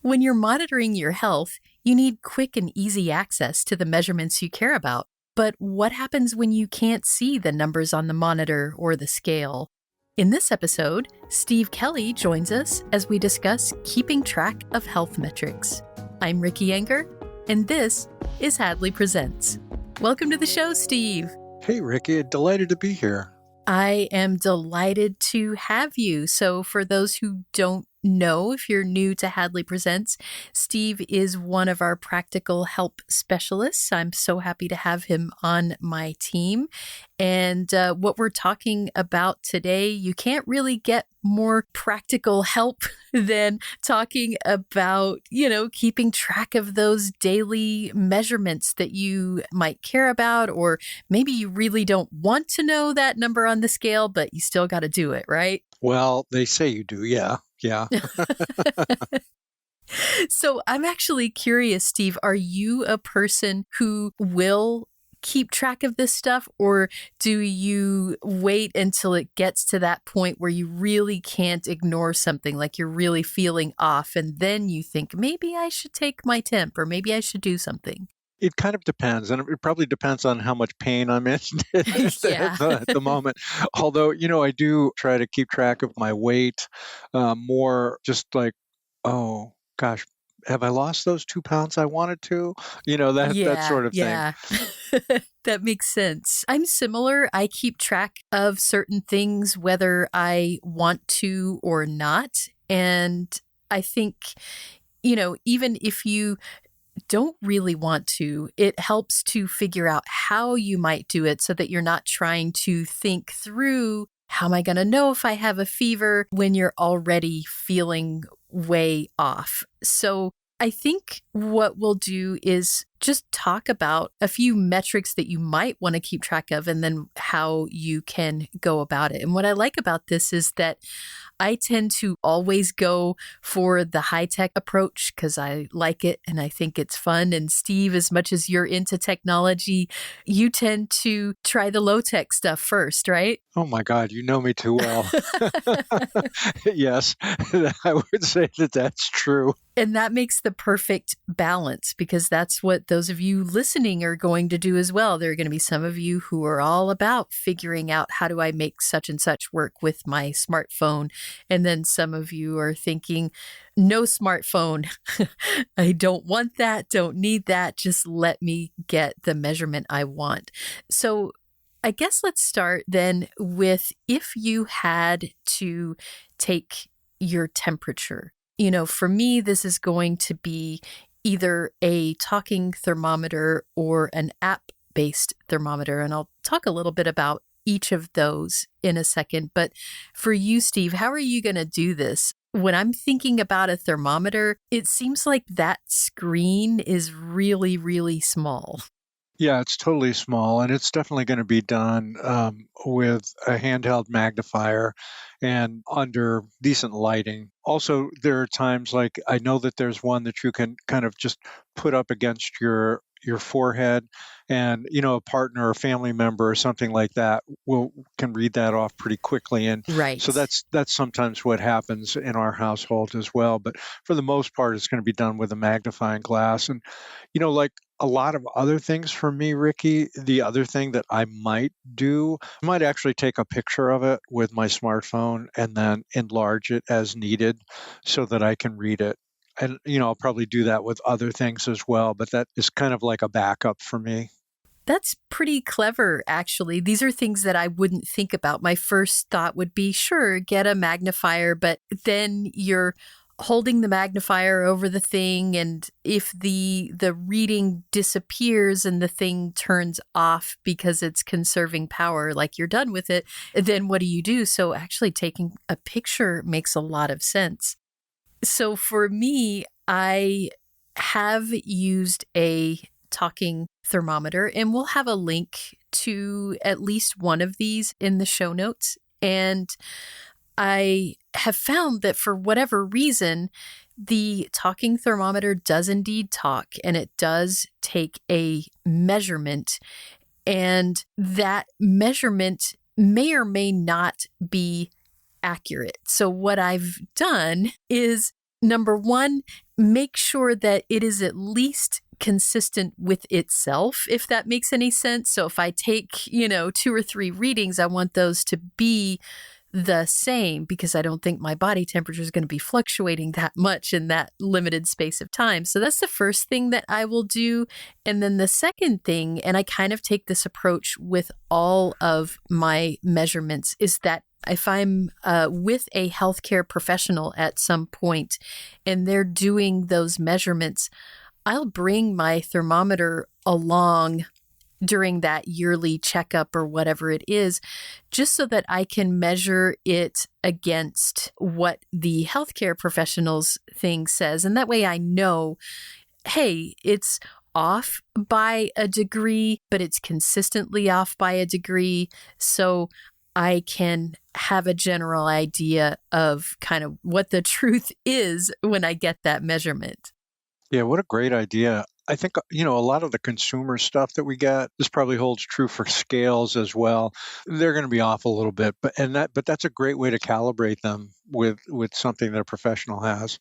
When you're monitoring your health, you need quick and easy access to the measurements you care about. But what happens when you can't see the numbers on the monitor or the scale? In this episode, Steve Kelley joins us as we discuss keeping track of health metrics. I'm Ricky Enger, and this is Hadley Presents. Welcome to the show, Steve. Hey, Ricky. Delighted to be here. I am delighted to have you. So for those who don't know, if you're new to Hadley Presents, Steve is one of our practical help specialists. I'm so happy to have him on my team. And what we're talking about today, you can't really get more practical help than talking about, keeping track of those daily measurements that you might care about, or maybe you really don't want to know that number on the scale, but you still got to do it, right? Well, they say you do. Yeah. So I'm actually curious, Steve, are you a person who will keep track of this stuff, or do you wait until it gets to that point where you really can't ignore something, like you're really feeling off, and then you think, maybe I should take my temp, or maybe I should do something? It kind of depends, and it probably depends on how much pain I'm in at the moment. Although, I do try to keep track of my weight more just like, oh, gosh, have I lost those 2 pounds I wanted to? That sort of thing. That makes sense. I'm similar. I keep track of certain things, whether I want to or not. And I think, even if you don't really want to, it helps to figure out how you might do it so that you're not trying to think through, how am I going to know if I have a fever, when you're already feeling way off. So I think what we'll do is just talk about a few metrics that you might want to keep track of, and then how you can go about it. And what I like about this is that I tend to always go for the high-tech approach because I like it and I think it's fun. And Steve, as much as you're into technology, you tend to try the low-tech stuff first, right? Oh my God, you know me too well. Yes, I would say that that's true. And that makes the perfect balance, because that's what those of you listening are going to do as well. There are going to be some of you who are all about figuring out, how do I make such and such work with my smartphone? And then some of you are thinking, no smartphone. I don't want that, don't need that. Just let me get the measurement I want. So I guess let's start then with, if you had to take your temperature. For me, this is going to be either a talking thermometer or an app-based thermometer. And I'll talk a little bit about each of those in a second. But for you, Steve, how are you going to do this? When I'm thinking about a thermometer, it seems like that screen is really, really small. Yeah, it's totally small, and it's definitely going to be done with a handheld magnifier and under decent lighting. Also, there are times, like, I know that there's one that you can kind of just put up against your forehead, and a partner or family member or something like that can read that off pretty quickly. And right. So that's sometimes what happens in our household as well. But for the most part, it's going to be done with a magnifying glass. And like a lot of other things for me, Ricky, the other thing that I might do, I might actually take a picture of it with my smartphone and then enlarge it as needed so that I can read it. And, I'll probably do that with other things as well, but that is kind of like a backup for me. That's pretty clever, actually. These are things that I wouldn't think about. My first thought would be, sure, get a magnifier, but then you're holding the magnifier over the thing, and if the reading disappears and the thing turns off because it's conserving power, like you're done with it, then what do you do? So actually taking a picture makes a lot of sense. So for me, I have used a talking thermometer, and we'll have a link to at least one of these in the show notes. And I have found that for whatever reason, the talking thermometer does indeed talk, and it does take a measurement, and that measurement may or may not be accurate. So what I've done is number one, make sure that it is at least consistent with itself, if that makes any sense. So if I take, 2 or 3 readings, I want those to be the same because I don't think my body temperature is going to be fluctuating that much in that limited space of time. So that's the first thing that I will do. And then the second thing, and I kind of take this approach with all of my measurements, is that if I'm with a healthcare professional at some point and they're doing those measurements, I'll bring my thermometer along during that yearly checkup or whatever it is, just so that I can measure it against what the healthcare professional's thing says. And that way I know, hey, it's off by a degree, but it's consistently off by a degree. So I can have a general idea of kind of what the truth is when I get that measurement. Yeah, what a great idea. I think, a lot of the consumer stuff that we get, this probably holds true for scales as well. They're going to be off a little bit, but that's a great way to calibrate them with something that a professional has.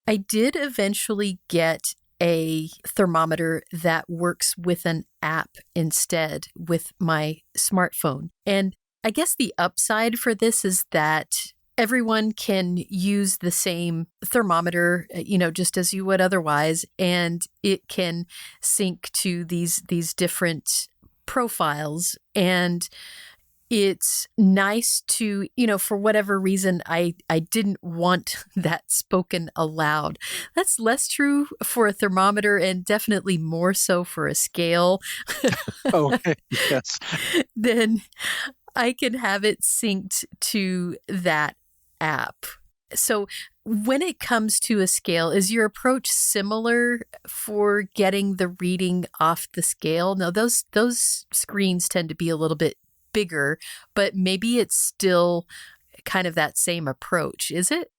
I did eventually get a thermometer that works with an app instead with my smartphone. And I guess the upside for this is that everyone can use the same thermometer, just as you would otherwise, and it can sync to these different profiles. And it's nice to, for whatever reason, I didn't want that spoken aloud. That's less true for a thermometer and definitely more so for a scale. Okay, yes. Then I can have it synced to that app. So when it comes to a scale, is your approach similar for getting the reading off the scale? Now, those screens tend to be a little bit bigger, but maybe it's still kind of that same approach, is it?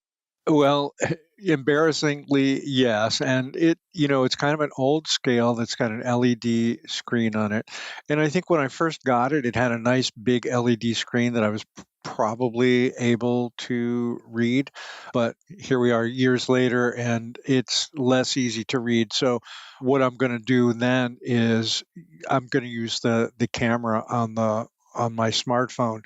Well, embarrassingly, yes. And it's kind of an old scale that's got an LED screen on it. And I think when I first got it, it had a nice big LED screen that I was probably able to read. But here we are years later, and it's less easy to read. So what I'm going to do then is I'm going to use the camera on my smartphone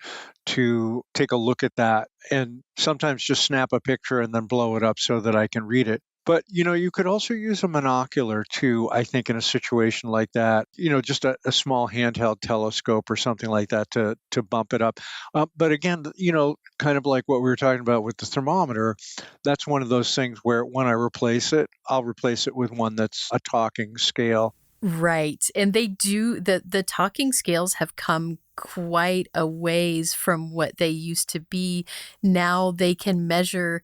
to take a look at that and sometimes just snap a picture and then blow it up so that I can read it. But you could also use a monocular too, I think, in a situation like that, just a small handheld telescope or something like that to bump it up. But again, kind of like what we were talking about with the thermometer, that's one of those things where when I replace it, I'll replace it with one that's a talking scale. Right. And they do, the talking scales have come quite a ways from what they used to be. Now they can measure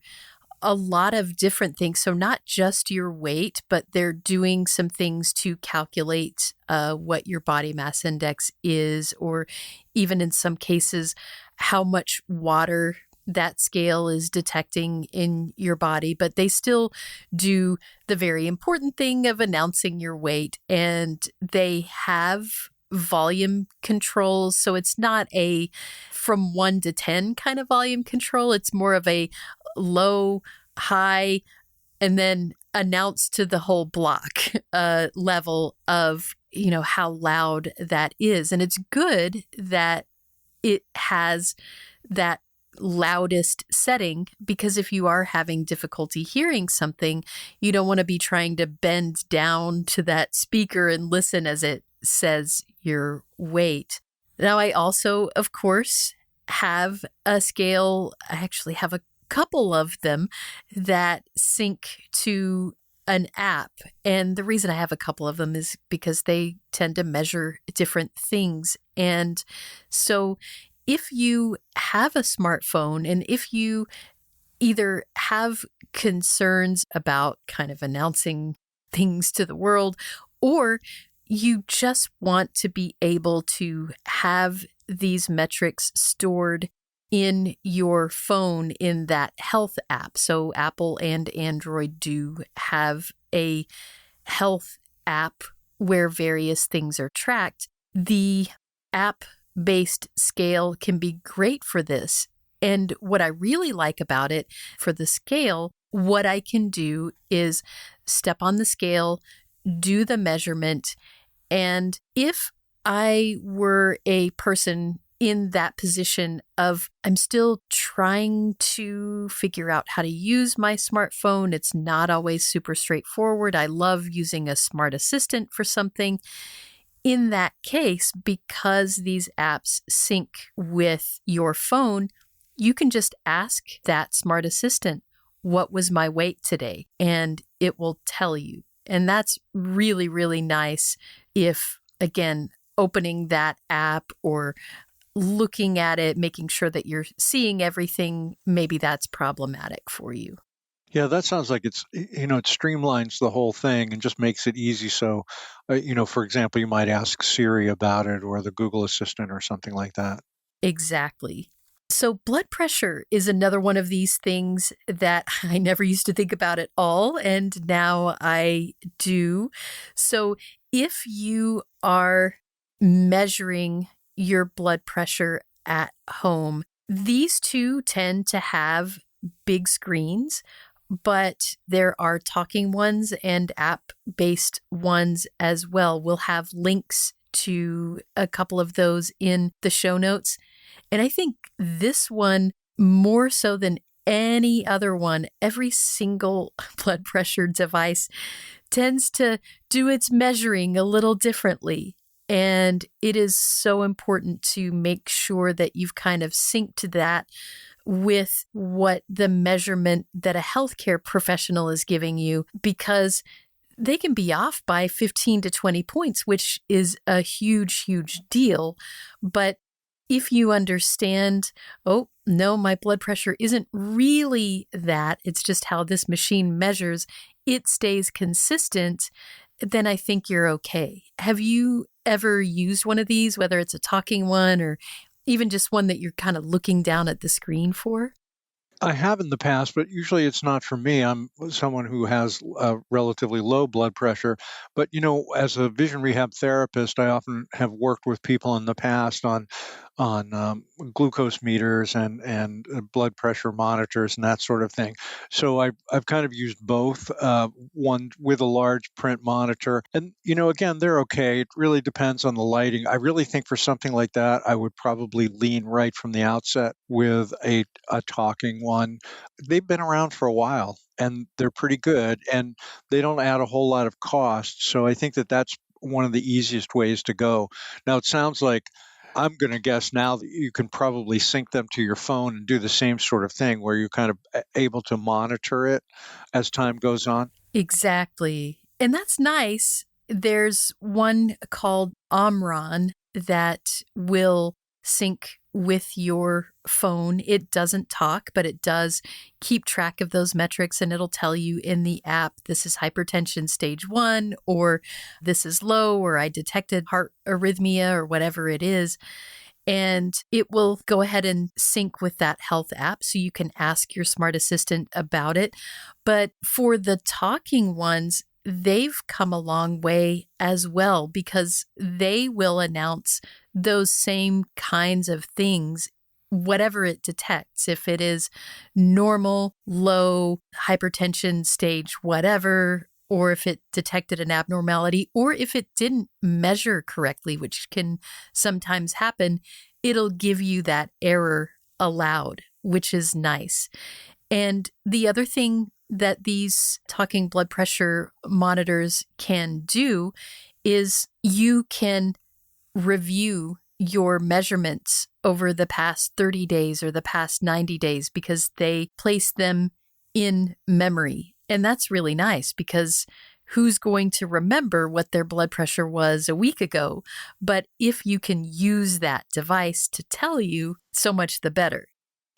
a lot of different things. So not just your weight, but they're doing some things to calculate what your body mass index is, or even in some cases, how much water that scale is detecting in your body. But they still do the very important thing of announcing your weight. And they have volume controls. So it's not a from 1 to 10 kind of volume control. It's more of a low, high, and then announce to the whole block level of, how loud that is. And it's good that it has that loudest setting, because if you are having difficulty hearing something, you don't want to be trying to bend down to that speaker and listen as it says your weight. Now, I also, of course, have a scale. I actually have a couple of them that sync to an app. And the reason I have a couple of them is because they tend to measure different things. And so if you have a smartphone and if you either have concerns about kind of announcing things to the world, or you just want to be able to have these metrics stored in your phone in that health app. So Apple and Android do have a health app where various things are tracked. The app-based scale can be great for this. And what I really like about it for the scale what I can do is step on the scale, do the measurement, and if I were a person in that position of I'm still trying to figure out how to use my smartphone, it's not always super straightforward. I love using a smart assistant for something. In that case, because these apps sync with your phone, you can just ask that smart assistant, what was my weight today? And it will tell you. And that's really, really nice if, again, opening that app or looking at it, making sure that you're seeing everything, maybe that's problematic for you. Yeah, that sounds like it streamlines the whole thing and just makes it easy. So, for example, you might ask Siri about it or the Google Assistant or something like that. Exactly. So blood pressure is another one of these things that I never used to think about at all, and now I do. So if you are measuring your blood pressure at home, these two tend to have big screens, but there are talking ones and app-based ones as well. We'll have links to a couple of those in the show notes. And I think this one, more so than any other one, every single blood pressure device tends to do its measuring a little differently. And it is so important to make sure that you've kind of synced that with what the measurement that a healthcare professional is giving you, because they can be off by 15 to 20 points, which is a huge, huge deal. But if you understand, oh, no, my blood pressure isn't really that, it's just how this machine measures, it stays consistent, then I think you're okay. Have you ever used one of these, whether it's a talking one or even just one that you're kind of looking down at the screen for? I have in the past, but usually it's not for me. I'm someone who has relatively low blood pressure. But, as a vision rehab therapist, I often have worked with people in the past on glucose meters and blood pressure monitors and that sort of thing. So I've kind of used both, one with a large print monitor. And, again, they're okay. It really depends on the lighting. I really think for something like that, I would probably lean right from the outset with a talking one. They've been around for a while and they're pretty good and they don't add a whole lot of cost. So I think that that's one of the easiest ways to go. Now, it sounds like I'm going to guess now that you can probably sync them to your phone and do the same sort of thing where you're kind of able to monitor it as time goes on. Exactly. And that's nice. There's one called Omron that will sync with your phone. It doesn't talk, but it does keep track of those metrics, and it'll tell you in the app, this is hypertension stage 1, or this is low, or I detected heart arrhythmia, or whatever it is. And it will go ahead and sync with that health app so you can ask your smart assistant about it. But for the talking ones, they've come a long way as well because they will announce those same kinds of things, whatever it detects. If it is normal, low, hypertension stage, whatever, or if it detected an abnormality, or if it didn't measure correctly, which can sometimes happen, it'll give you that error aloud, which is nice. And the other thing that these talking blood pressure monitors can do is you can review your measurements over the past 30 days or the past 90 days because they place them in memory. And that's really nice because who's going to remember what their blood pressure was a week ago? But if you can use that device to tell you, so much the better.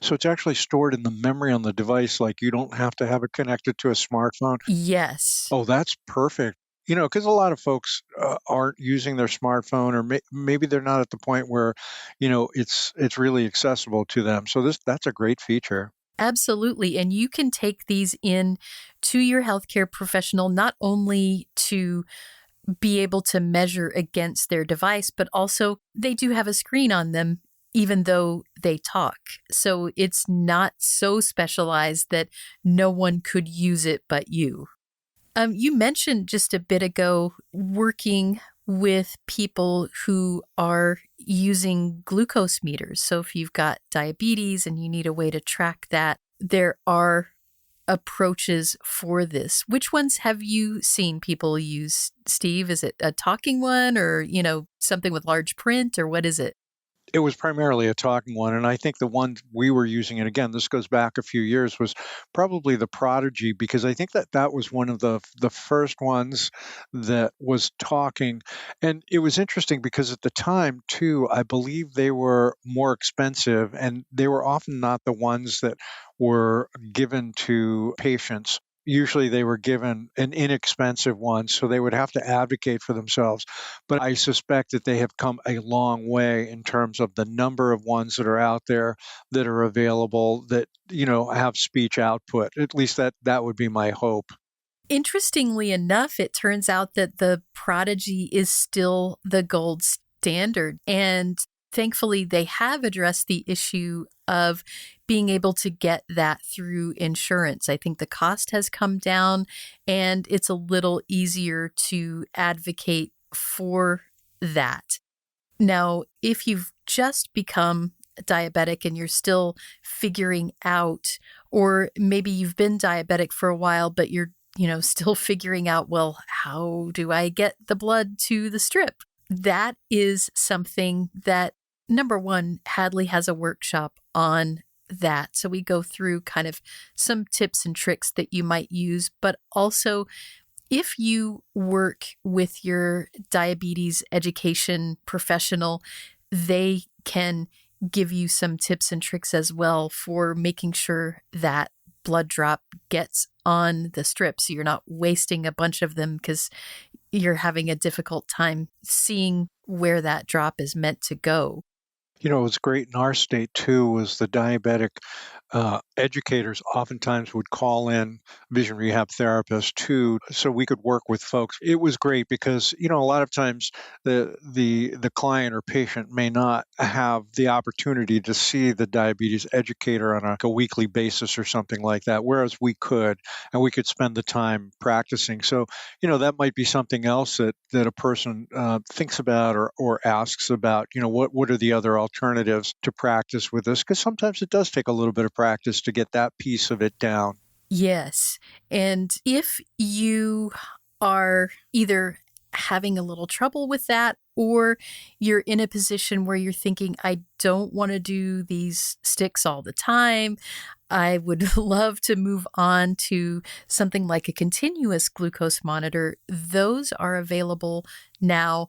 So it's actually stored in the memory on the device, like you don't have to have it connected to a smartphone. Yes. Oh, that's perfect. Because a lot of folks aren't using their smartphone, or maybe they're not at the point where, it's really accessible to them. So that's a great feature. Absolutely. And you can take these in to your healthcare professional, not only to be able to measure against their device, but also they do have a screen on them even though they talk. So it's not so specialized that no one could use it but you. You mentioned just a bit ago working with people who are using glucose meters. So if you've got diabetes and you need a way to track that, there are approaches for this. Which ones have you seen people use, Steve? Is it a talking one or, something with large print, or what is it? It was primarily a talking one, and I think the one we were using, and again, this goes back a few years, was probably the Prodigy, because I think that was one of the first ones that was talking. And it was interesting because at the time, too, I believe they were more expensive, and they were often not the ones that were given to patients. Usually they were given an inexpensive one, so they would have to advocate for themselves. But I suspect that they have come a long way in terms of the number of ones that are out there that are available that, have speech output. At least that would be my hope. Interestingly enough, it turns out that the Prodigy is still the gold standard. And thankfully, they have addressed the issue of being able to get that through insurance. I think the cost has come down and it's a little easier to advocate for that. Now, if you've just become diabetic and you're still figuring out, or maybe you've been diabetic for a while, but you're still figuring out, well, how do I get the blood to the strip? That is something that, number one, Hadley has a workshop on that. So we go through kind of some tips and tricks that you might use, but also if you work with your diabetes education professional, they can give you some tips and tricks as well for making sure that blood drop gets on the strip, so you're not wasting a bunch of them because you're having a difficult time seeing where that drop is meant to go. What's great in our state too was the diabetic educators oftentimes would call in vision rehab therapists too, so we could work with folks. It was great because a lot of times the client or patient may not have the opportunity to see the diabetes educator on a weekly basis or something like that, whereas we could, and we could spend the time practicing. So that might be something else that a person thinks about or asks about. What are the other alternatives to practice with this? Because sometimes it does take a little bit of practice to get that piece of it down. Yes. And if you are either having a little trouble with that, or you're in a position where you're thinking, I don't want to do these sticks all the time, I would love to move on to something like a continuous glucose monitor. Those are available now,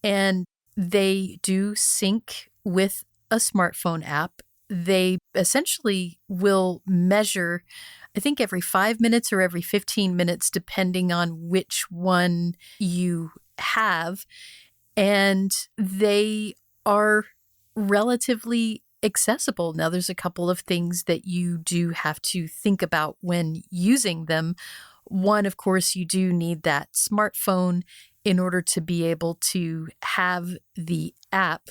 and they do sync with a smartphone app. They essentially will measure, I think, every 5 minutes or every 15 minutes, depending on which one you have. And they are relatively accessible. Now, there's a couple of things that you do have to think about when using them. One, of course, you do need that smartphone in order to be able to have the app.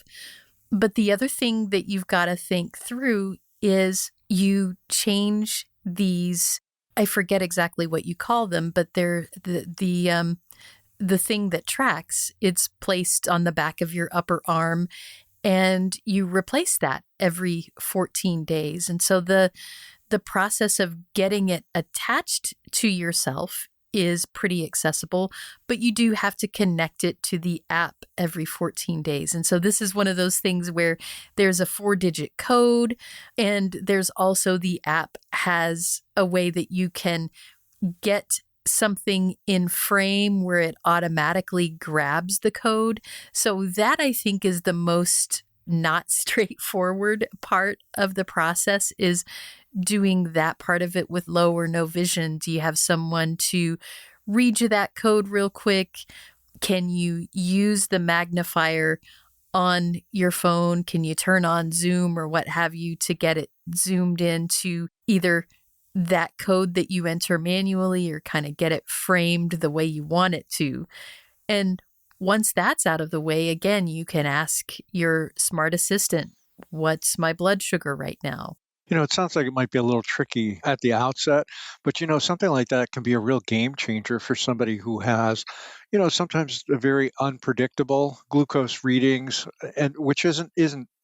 But the other thing that you've got to think through is you change these, I forget exactly what you call them, but they're the thing that tracks. It's placed on the back of your upper arm, and you replace that every 14 days. And so the process of getting it attached to yourself is pretty accessible, but you do have to connect it to the app every 14 days. And so this is one of those things where there's a 4-digit code, and there's also the app has a way that you can get something in frame where it automatically grabs the code. So that, I think, is the most not straightforward part of the process, is doing that part of it with low or no vision. Do you have someone to read you that code real quick? Can you use the magnifier on your phone? Can you turn on Zoom or what have you to get it zoomed into either that code that you enter manually or kind of get it framed the way you want it to? And once that's out of the way, again, you can ask your smart assistant, what's my blood sugar right now? It sounds like it might be a little tricky at the outset, but something like that can be a real game changer for somebody who has, sometimes a very unpredictable glucose readings, and which isn't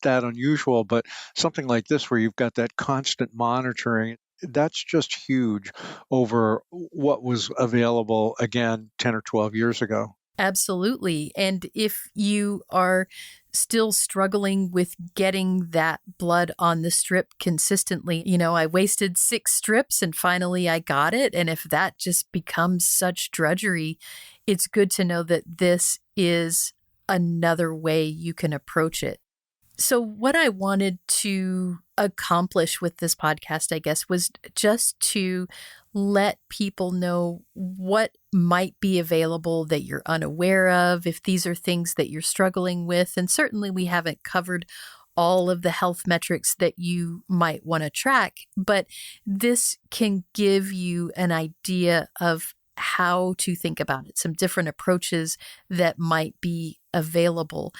that unusual, but something like this where you've got that constant monitoring. That's just huge over what was available again 10 or 12 years ago. Absolutely. And if you are still struggling with getting that blood on the strip consistently, I wasted 6 strips and finally I got it. And if that just becomes such drudgery, it's good to know that this is another way you can approach it. So, what I wanted to accomplish with this podcast, I guess, was just to let people know what might be available that you're unaware of, if these are things that you're struggling with. And certainly, we haven't covered all of the health metrics that you might want to track, but this can give you an idea of how to think about it, some different approaches that might be available.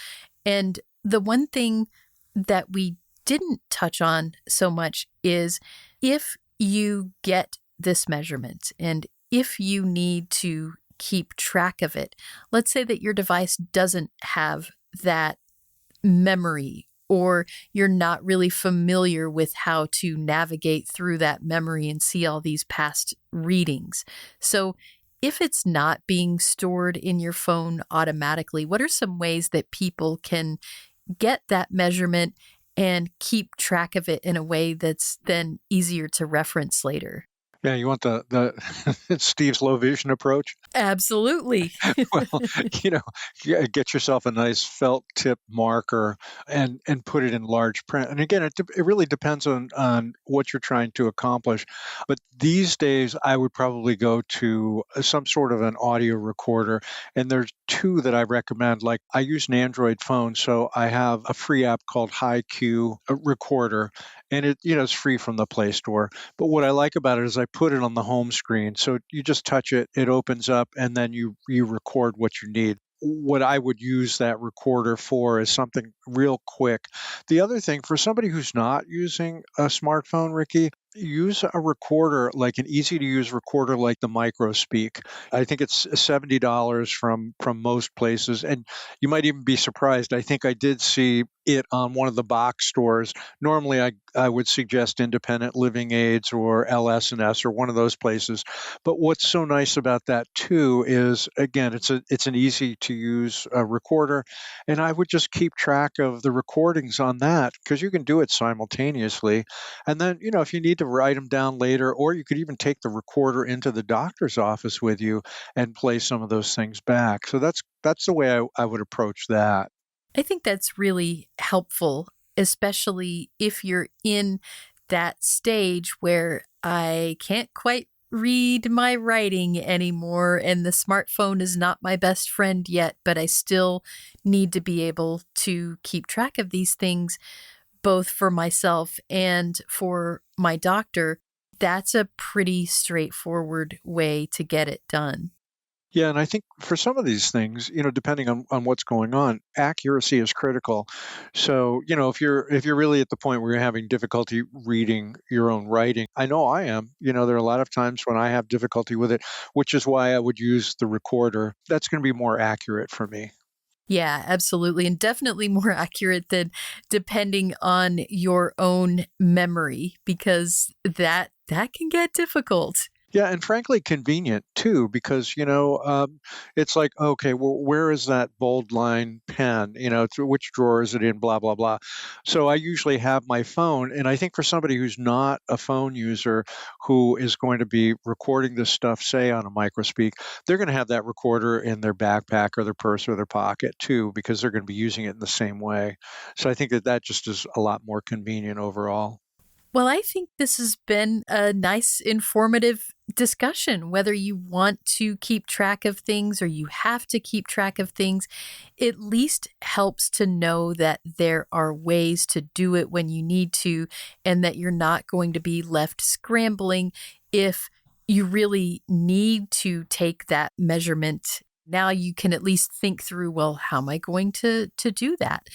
And the one thing that we didn't touch on so much is if you get this measurement and if you need to keep track of it, let's say that your device doesn't have that memory or you're not really familiar with how to navigate through that memory and see all these past readings. So if it's not being stored in your phone automatically, what are some ways that people can get that measurement and keep track of it in a way that's then easier to reference later? Yeah, you want the Steve's low vision approach? Absolutely. Well, get yourself a nice felt tip marker and put it in large print. And again, it really depends on what you're trying to accomplish. But these days, I would probably go to some sort of an audio recorder. And there's two that I recommend. Like I use an Android phone, so I have a free app called HiQ Recorder, and it's free from the Play Store. But what I like about it is I put it on the home screen. So you just touch it, it opens up, and then you record what you need. What I would use that recorder for is something real quick. The other thing, for somebody who's not using a smartphone, Ricky, use a recorder, like an easy to use recorder like the MicroSpeak. I think it's $70 from most places, and you might even be surprised. I think I did see it on one of the box stores. Normally I would suggest Independent Living Aids or LS&S or one of those places. But what's so nice about that too is, again, it's an easy to use recorder, and I would just keep track of the recordings on that because you can do it simultaneously. And then, if you need to write them down later, or you could even take the recorder into the doctor's office with you and play some of those things back. So that's the way I would approach that. I think that's really helpful, especially if you're in that stage where I can't quite read my writing anymore and the smartphone is not my best friend yet, but I still need to be able to keep track of these things, both for myself and for my doctor. That's a pretty straightforward way to get it done. Yeah, and I think for some of these things, depending on what's going on, accuracy is critical. So, if you're really at the point where you're having difficulty reading your own writing, I know I am. There are a lot of times when I have difficulty with it, which is why I would use the recorder. That's going to be more accurate for me. Yeah, absolutely. And definitely more accurate than depending on your own memory, because that can get difficult. Yeah, and frankly, convenient too, because it's like, okay, well, where is that bold line pen? To which drawer is it in? Blah blah blah. So I usually have my phone, and I think for somebody who's not a phone user, who is going to be recording this stuff, say on a MicroSpeak, they're going to have that recorder in their backpack or their purse or their pocket too, because they're going to be using it in the same way. So I think that just is a lot more convenient overall. Well, I think this has been a nice, informative discussion. Whether you want to keep track of things or you have to keep track of things, at least helps to know that there are ways to do it when you need to, and that you're not going to be left scrambling if you really need to take that measurement Now you can at least think through, well, how am I going to do that?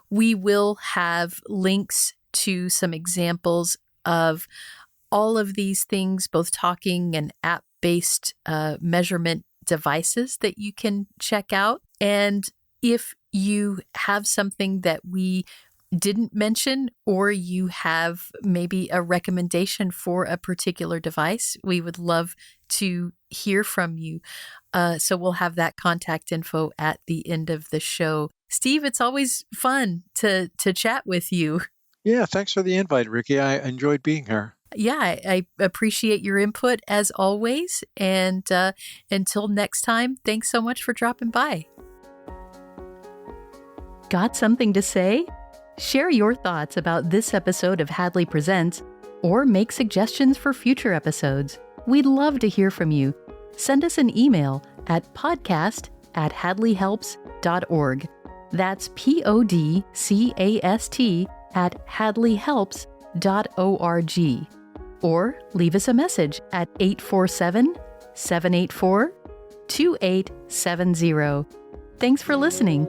We will have links to some examples of all of these things, both talking and app-based measurement devices that you can check out. And if you have something that we didn't mention, or you have maybe a recommendation for a particular device, we would love to hear from you. So we'll have that contact info at the end of the show. Steve, it's always fun to chat with you. Yeah, thanks for the invite, Ricky. I enjoyed being here. Yeah, I appreciate your input as always. And until next time, thanks so much for dropping by. Got something to say? Share your thoughts about this episode of Hadley Presents, or make suggestions for future episodes. We'd love to hear from you. Send us an email at podcast@hadleyhelps.org. That's podcast@hadleyhelps.org. Or leave us a message at 847-784-2870. Thanks for listening.